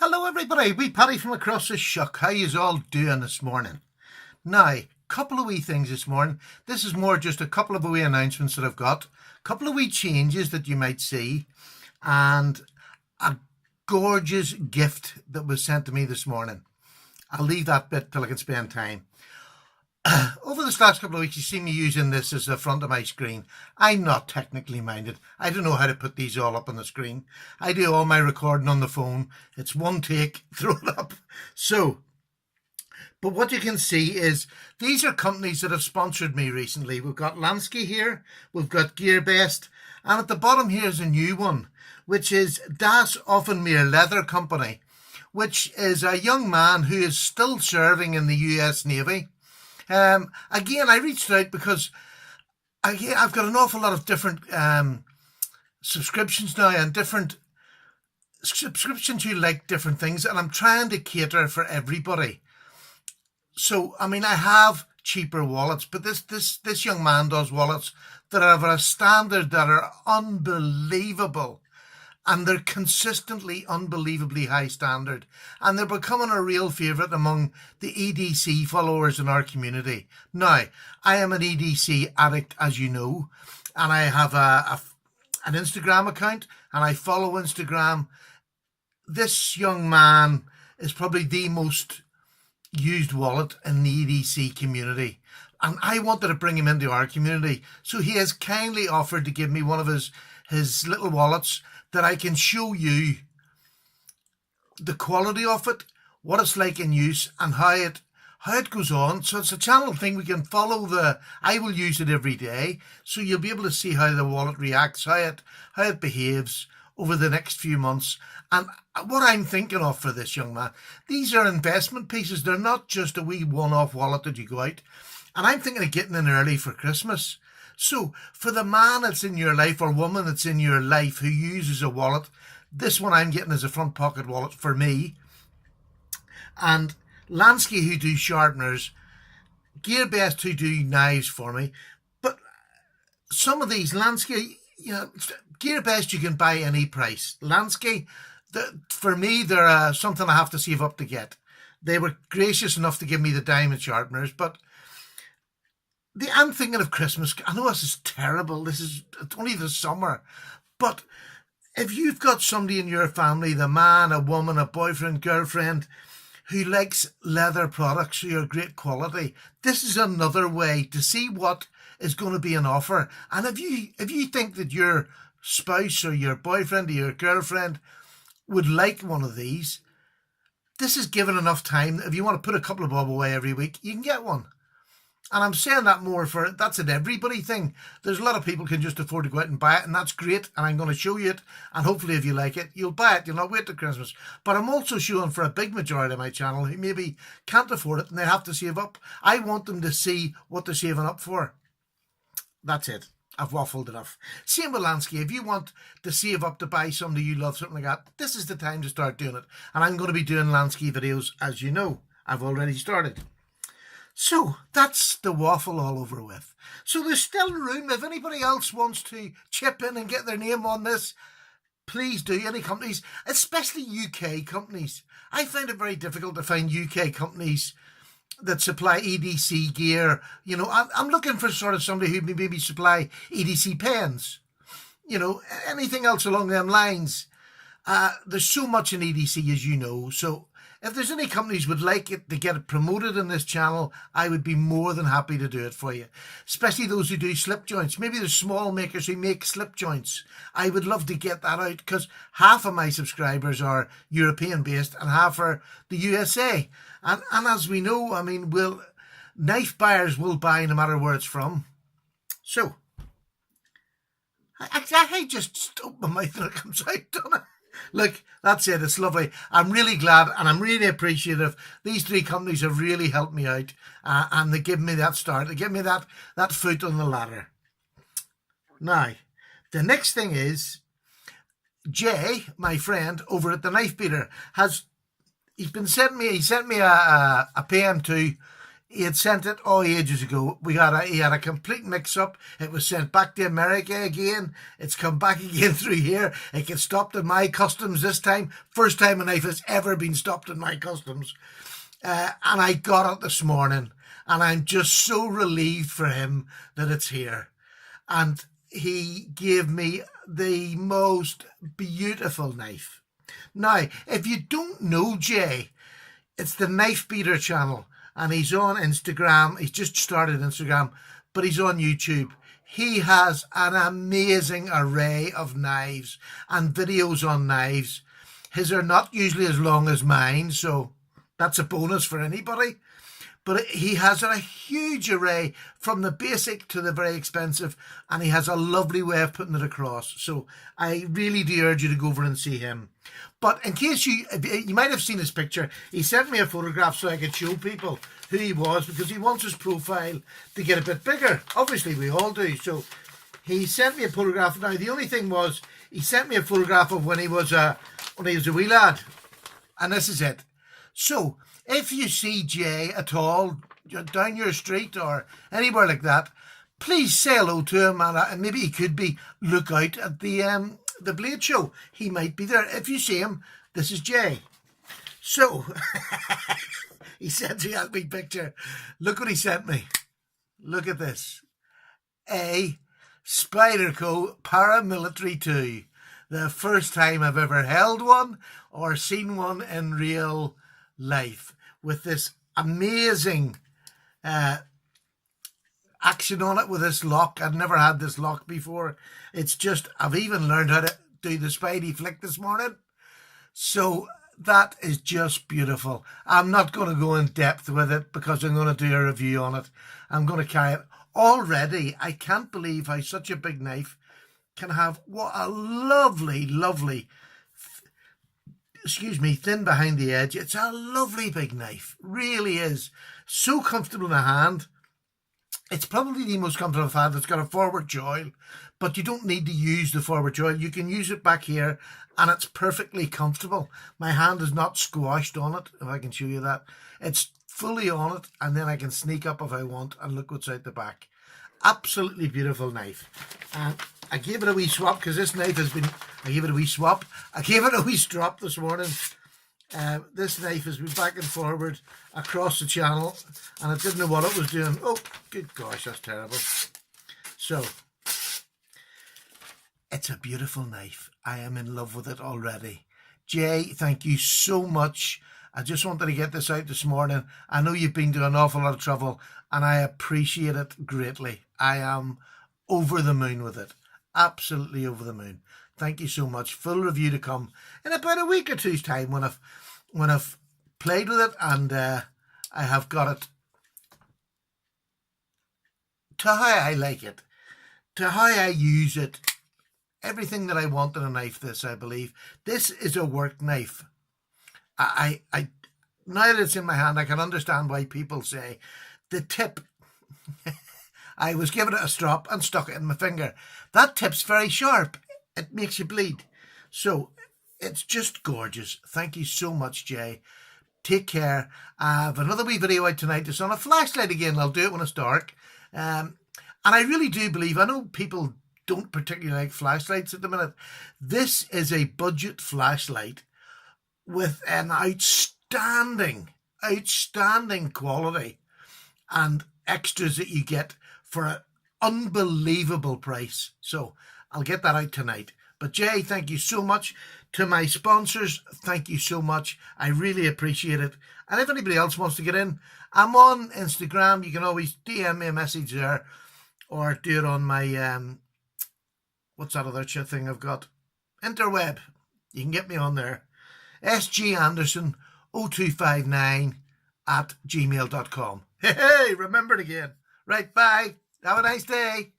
Hello everybody, wee Paddy from across the shuck. How yous all doing this morning? Now, couple of wee things this morning. This is more just a couple of wee announcements that I've got. Couple of wee changes that you might see. And a gorgeous gift that was sent to me this morning. I'll leave that bit till I can spend time. Over this last couple of weeks, you see me using this as the front of my screen. I'm not technically minded. I don't know how to put these all up on the screen. I do all my recording on the phone. It's one take, throw it up. But what you can see is these are companies that have sponsored me recently. We've got Lansky here, we've got Gearbest, and at the bottom here is a new one, which is offene meer leather company, which is a young man who is still serving in the US Navy. Again, I reached out because I've got an awful lot of different subscriptions now and different subscriptions who like different things, and I'm trying to cater for everybody. So, I mean, I have cheaper wallets, but this young man does wallets that are of a standard that are unbelievable. And they're consistently unbelievably high standard. And they're becoming a real favourite among the EDC followers in our community. Now, I am an EDC addict, as you know, and I have an Instagram account, and I follow Instagram. This young man is probably the most used wallet in the EDC community. And I wanted to bring him into our community. So he has kindly offered to give me one of his little wallets that I can show you the quality of it, what it's like in use, and how it goes on. So it's a channel thing. We can follow I will use it every day, so you'll be able to see how the wallet reacts, how it behaves over the next few months. And what I'm thinking of for this young man, these are investment pieces. They're not just a wee one-off wallet that you go out. And I'm thinking of getting in early for Christmas. So for the man that's in your life or woman that's in your life who uses a wallet, this one I'm getting as a front pocket wallet for me. And Lansky, who do sharpeners, Gearbest, who do knives for me. But some of these, Lansky, Gearbest you can buy any price. Lansky, for me, they're something I have to save up to get. They were gracious enough to give me the diamond sharpeners, but I'm thinking of Christmas. I know this is terrible. It's only the summer. But if you've got somebody in your family, the man, a woman, a boyfriend, girlfriend, who likes leather products who are great quality, this is another way to see what is going to be an offer. And if you think that your spouse or your boyfriend or your girlfriend would like one of these, this is given enough time. If you want to put a couple of bob away every week, you can get one. And I'm saying that more for, that's an everybody thing. There's a lot of people can just afford to go out and buy it, and that's great. And I'm going to show you it. And hopefully if you like it, you'll buy it. You'll not wait till Christmas. But I'm also showing for a big majority of my channel who maybe can't afford it and they have to save up. I want them to see what they're saving up for. That's it. I've waffled enough. Same with Lansky. If you want to save up to buy somebody you love, something like that, this is the time to start doing it. And I'm going to be doing Lansky videos, as you know. I've already started. So that's the waffle all over with. So there's still room. If anybody else wants to chip in and get their name on this, please do. Any companies, especially UK companies. I find it very difficult to find UK companies that supply EDC gear. I'm looking for sort of somebody who maybe supply EDC pens. Anything else along them lines. There's so much in EDC, as you know. So if there's any companies would like it to get it promoted in this channel, I would be more than happy to do it for you. Especially those who do slip joints. Maybe there's small makers who make slip joints. I would love to get that out because half of my subscribers are European based and half are the USA. And as we know, I mean, knife buyers will buy no matter where it's from. So, I just open my mouth and it comes out, don't I? Look, that's it. It's lovely. I'm really glad and I'm really appreciative. These three companies have really helped me out and they give me that start. They give me that foot on the ladder. Now, the next thing is Jay, my friend over at the Knife Beater, he sent me a PM2 He had sent it ages ago. He had a complete mix-up. It was sent back to America again. It's come back again through here. It gets stopped in my customs this time. First time a knife has ever been stopped in my customs. And I got it this morning. And I'm just so relieved for him that it's here. And he gave me the most beautiful knife. Now, if you don't know Jay, it's the Knife Beater channel. And he's on Instagram. He's just started Instagram, but he's on YouTube. He has an amazing array of knives and videos on knives. His are not usually as long as mine, so that's a bonus for anybody. But he has a huge array from the basic to the very expensive, and he has a lovely way of putting it across. So I really do urge you to go over and see him. But in case you might have seen his picture, he sent me a photograph so I could show people who he was, because he wants his profile to get a bit bigger. Obviously, we all do. So he sent me a photograph. Now, the only thing was, he sent me a photograph of when he was a wee lad, and this is it. So if you see Jay at all down your street or anywhere like that, please say hello to him, and maybe he could be. Look out at the Blade Show. He might be there. If you see him, this is Jay. So he sent me a big picture. Look what he sent me. Look at this. A Spyderco Paramilitary 2. The first time I've ever held one or seen one in real life, with this amazing action on it with this lock. I've never had this lock before. It's just, I've even learned how to do the Spidey flick this morning. So that is just beautiful. I'm not going to go in depth with it because I'm going to do a review on it. I'm going to carry it. Already, I can't believe how such a big knife can have what a lovely, lovely, thin behind the edge. It's a lovely big knife. Really is. So comfortable in the hand. It's probably the most comfortable I've had. It's got a forward joil, but you don't need to use the forward joil. You can use it back here, and it's perfectly comfortable. My hand is not squashed on it, if I can show you that. It's fully on it, and then I can sneak up if I want and look what's out the back. Absolutely beautiful knife. And I gave it a wee swap because this knife has been... I gave it a wee swap. I gave it a wee strop this morning. This knife has been back and forward across the channel, and I didn't know what it was doing. Oh, good gosh, that's terrible. So, it's a beautiful knife. I am in love with it already. Jay, thank you so much. I just wanted to get this out this morning. I know you've been to an awful lot of trouble, and I appreciate it greatly. I am over the moon with it. Absolutely over the moon. Thank you so much. Full review to come in about a week or two's time when I've played with it and I have got it to how I like it, to how I use it. Everything that I want in a knife, I believe. This is a work knife. I now that it's in my hand, I can understand why people say the tip. I was given it a strop and stuck it in my finger. That tip's very sharp. It makes you bleed. So it's just gorgeous. Thank you so much, Jay. Take care. I have another wee video out tonight. It's on a flashlight again. I'll do it when it's dark. And I really do believe, I know people don't particularly like flashlights at the minute. This is a budget flashlight with an outstanding quality and extras that you get for an unbelievable price. So I'll get that out tonight. But Jay, thank you so much. To my sponsors, thank you so much. I really appreciate it. And if anybody else wants to get in, I'm on Instagram. You can always DM me a message there, or do it on my, what's that other thing I've got? Interweb. You can get me on there. sganderson0259 @gmail.com. Hey, remember it again. Right, bye. Have a nice day.